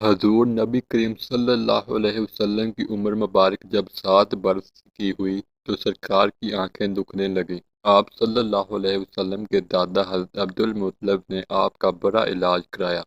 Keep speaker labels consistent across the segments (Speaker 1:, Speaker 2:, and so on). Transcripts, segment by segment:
Speaker 1: حضور نبی کریم صلی اللہ علیہ وسلم کی عمر مبارک جب 7 برس کی ہوئی تو سرکار کی آنکھیں دکھنے لگیں۔ آپ صلی اللہ علیہ وسلم کے دادا حضرت عبد المطلب نے آپ کا بڑا علاج کرایا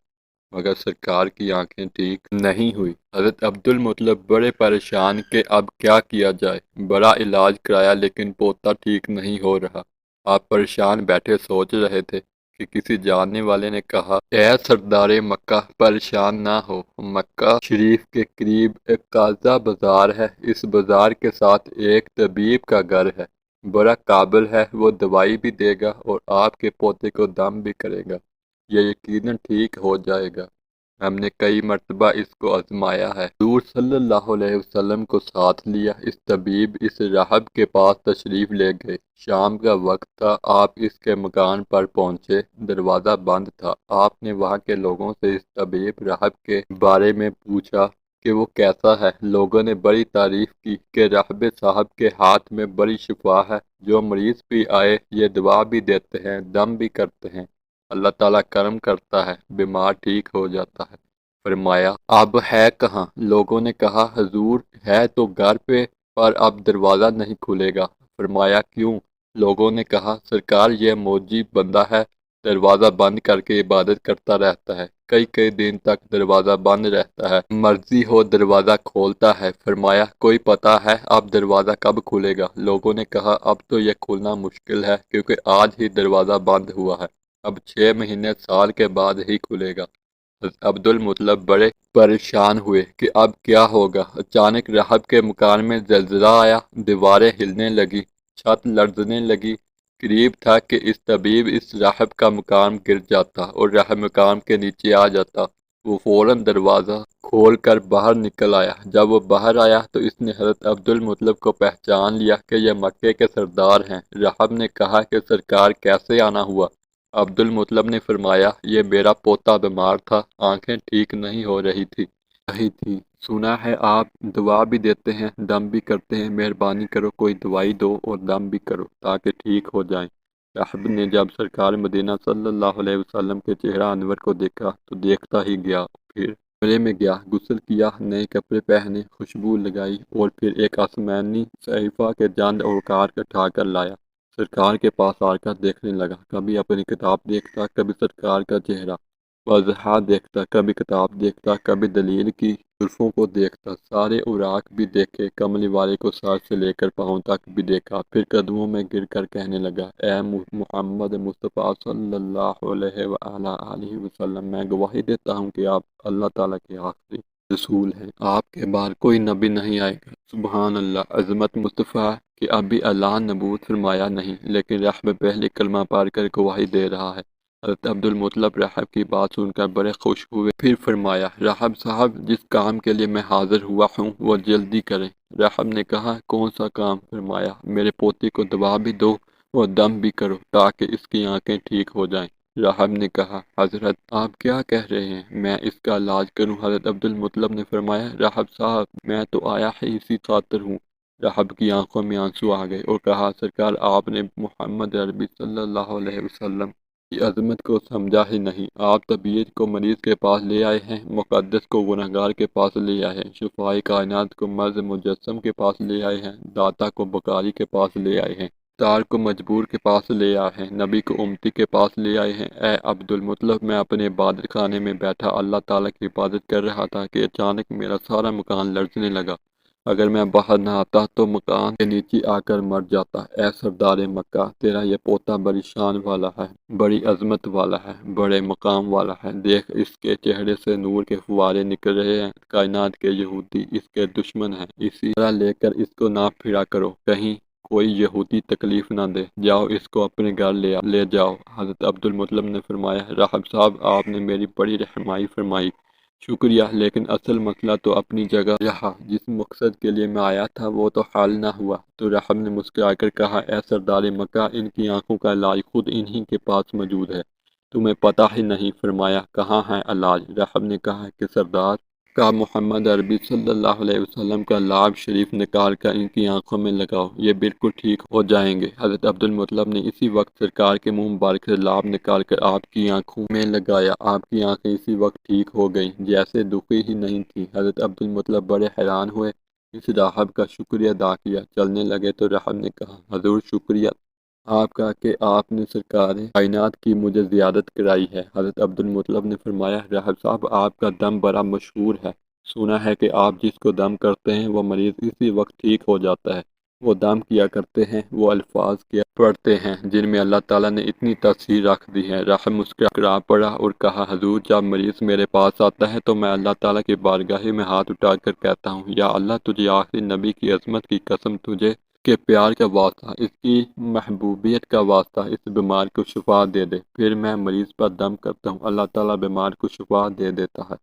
Speaker 1: مگر سرکار کی آنکھیں ٹھیک نہیں ہوئی۔ حضرت عبد المطلب بڑے پریشان کہ اب کیا کیا جائے، بڑا علاج کرایا لیکن پوتا ٹھیک نہیں ہو رہا۔ آپ پریشان بیٹھے سوچ رہے تھے کہ کسی جاننے والے نے کہا، اے سردار مکہ پریشان نہ ہو، مکہ شریف کے قریب ایک تازہ بازار ہے، اس بازار کے ساتھ ایک طبیب کا گھر ہے، بڑا قابل ہے، وہ دوائی بھی دے گا اور آپ کے پوتے کو دم بھی کرے گا، یہ یقیناً ٹھیک ہو جائے گا۔ ہم نے کئی مرتبہ اس کو آزمایا ہے۔ حضور صلی اللہ علیہ وسلم کو ساتھ لیا، اس طبیب اس راہب کے پاس تشریف لے گئے۔ شام کا وقت تھا، آپ اس کے مکان پر پہنچے، دروازہ بند تھا۔ آپ نے وہاں کے لوگوں سے اس طبیب راہب کے بارے میں پوچھا کہ وہ کیسا ہے۔ لوگوں نے بڑی تعریف کی کہ راہب صاحب کے ہاتھ میں بڑی شفا ہے، جو مریض بھی آئے یہ دوا بھی دیتے ہیں، دم بھی کرتے ہیں، اللہ تعالیٰ کرم کرتا ہے، بیمار ٹھیک ہو جاتا ہے۔ فرمایا، اب ہے کہاں؟ لوگوں نے کہا، حضور ہے تو گھر پہ پر اب دروازہ نہیں کھلے گا۔ فرمایا، کیوں؟ لوگوں نے کہا، سرکار یہ موجی بندہ ہے، دروازہ بند کر کے عبادت کرتا رہتا ہے، کئی دن تک دروازہ بند رہتا ہے، مرضی ہو دروازہ کھولتا ہے۔ فرمایا، کوئی پتہ ہے اب دروازہ کب کھلے گا؟ لوگوں نے کہا، اب تو یہ کھلنا مشکل ہے کیونکہ آج ہی دروازہ بند ہوا ہے، اب 6 مہینے سال کے بعد ہی کھلے گا۔ حضرت عبد المطلب بڑے پریشان ہوئے کہ اب کیا ہوگا۔ اچانک راہب کے مکان میں زلزلہ آیا، دیواریں ہلنے لگی، چھت لرزنے لگی، قریب تھا کہ اس طبیب اس راہب کا مکان گر جاتا اور راہب مکان کے نیچے آ جاتا۔ وہ فوراً دروازہ کھول کر باہر نکل آیا۔ جب وہ باہر آیا تو اس نے حضرت عبد المطلب کو پہچان لیا کہ یہ مکے کے سردار ہیں۔ راہب نے کہا کہ سرکار کیسے آنا ہوا؟ عبد المطلب نے فرمایا، یہ میرا پوتا بیمار تھا، آنکھیں ٹھیک نہیں ہو رہی تھی، سنا ہے آپ دوا بھی دیتے ہیں، دم بھی کرتے ہیں، مہربانی کرو کوئی دوائی دو اور دم بھی کرو تاکہ ٹھیک ہو جائیں۔ راہب نے جب سرکار مدینہ صلی اللہ علیہ وسلم کے چہرہ انور کو دیکھا تو دیکھتا ہی گیا، پھر کمرے میں گیا، غسل کیا، نئے کپڑے پہنے، خوشبو لگائی اور پھر ایک آسمانی صحیفہ کے چند اوقات اٹھا کر لایا، سرکار کے پاس آ کر دیکھنے لگا، کبھی اپنی کتاب دیکھتا، کبھی سرکار کا چہرہ واضحات دیکھتا، کبھی کتاب دیکھتا، کبھی دلیل کی حروفوں کو دیکھتا، سارے اوراق بھی دیکھے، کملی والے کو سر سے لے کر پاؤں تک بھی دیکھا، پھر قدموں میں گر کر کہنے لگا، اے محمد مصطفیٰ صلی اللہ علیہ وآلہ وسلم، میں گواہی دیتا ہوں کہ آپ اللہ تعالیٰ کے آخری رسول ہیں، آپ کے بعد کوئی نبی نہیں آئے گا۔ سبحان اللہ، عظمت مصطفیٰ کہ ابھی اللہ نبوت فرمایا نہیں لیکن راہب پہلے کلمہ پڑھ کر گواہی دے رہا ہے۔ حضرت عبد المطلب راہب کی بات سن کر بڑے خوش ہوئے، پھر فرمایا، راہب صاحب جس کام کے لیے میں حاضر ہوا ہوں وہ جلدی کریں۔ راہب نے کہا، کون سا کام؟ فرمایا، میرے پوتے کو دوا بھی دو اور دم بھی کرو تاکہ اس کی آنکھیں ٹھیک ہو جائیں۔ راہب نے کہا، حضرت آپ کیا کہہ رہے ہیں، میں اس کا علاج کروں؟ حضرت عبد المطلب نے فرمایا، راہب صاحب میں تو آیا ہی اسی خاطر ہوں۔ راہب کی آنکھوں میں آنسو آ گئے اور کہا، سرکار آپ نے محمد عربی صلی اللہ علیہ وسلم کی عظمت کو سمجھا ہی نہیں، آپ طبیعت کو مریض کے پاس لے آئے ہیں، مقدس کو گنہگار کے پاس لے آئے ہیں، شفائی کائنات کو مرض مجسم کے پاس لے آئے ہیں، داتا کو بکاری کے پاس لے آئے ہیں، تار کو مجبور کے پاس لے آئے ہیں، نبی کو امتی کے پاس لے آئے ہیں۔ اے عبد المطلب، میں اپنے عبادت خانے میں بیٹھا اللہ تعالیٰ کی عبادت کر رہا تھا کہ اچانک میرا سارا مکان لرزنے لگا، اگر میں باہر نہ آتا تو مکان کے نیچے آ کر مر جاتا۔ اے سردار مکہ، تیرا یہ پوتا بڑی شان والا ہے، بڑی عظمت والا ہے، بڑے مقام والا ہے، دیکھ اس کے چہرے سے نور کے فوارے نکل رہے ہیں، کائنات کے یہودی اس کے دشمن ہیں، اسی طرح لے کر اس کو نہ پھرا کرو، کہیں کوئی یہودی تکلیف نہ دے، جاؤ اس کو اپنے گھر لے جاؤ۔ حضرت عبد المطلب نے فرمایا، راہب صاحب آپ نے میری بڑی رہنمائی فرمائی، شکریہ، لیکن اصل مسئلہ تو اپنی جگہ رہا، جس مقصد کے لیے میں آیا تھا وہ تو حل نہ ہوا۔ تو راہب نے مسکرا کر کہا، اے سردار مکہ، ان کی آنکھوں کا علاج خود انہی کے پاس موجود ہے، تمہیں پتہ ہی نہیں۔ فرمایا، کہاں ہے علاج؟ راہب نے کہا کہ سردار کا محمد عربی صلی اللہ علیہ وسلم کا لعاب شریف نکال کر ان کی آنکھوں میں لگاؤ، یہ بالکل ٹھیک ہو جائیں گے۔ حضرت عبدالمطلب نے اسی وقت سرکار کے منہ مبارک سے لعاب نکال کر آپ کی آنکھوں میں لگایا، آپ کی آنکھیں اسی وقت ٹھیک ہو گئیں جیسے دکھی ہی نہیں تھیں۔ حضرت عبدالمطلب بڑے حیران ہوئے، اس راہب کا شکریہ ادا کیا، چلنے لگے تو راہب نے کہا، حضور شکریہ آپ کا کہ آپ نے سرکار کائنات کی مجھے زیارت کرائی ہے۔ حضرت عبدالمطلب نے فرمایا، راہب صاحب آپ کا دم بڑا مشہور ہے، سنا ہے کہ آپ جس کو دم کرتے ہیں وہ مریض اسی وقت ٹھیک ہو جاتا ہے۔ وہ دم کیا کرتے ہیں، وہ الفاظ کیا پڑھتے ہیں جن میں اللہ تعالیٰ نے اتنی تاثیر رکھ دی ہے۔ راہب مسکرا پڑا اور کہا، حضور جب مریض میرے پاس آتا ہے تو میں اللہ تعالیٰ کی بارگاہ میں ہاتھ اٹھا کر کہتا ہوں، یا اللہ تجھے آخری نبی کی عظمت کی قسم، تجھے کے پیار کا واسطہ، اس کی محبوبیت کا واسطہ اس بیمار کو شفا دے دے۔ پھر میں مریض پر دم کرتا ہوں، اللہ تعالیٰ بیمار کو شفا دے دیتا ہے۔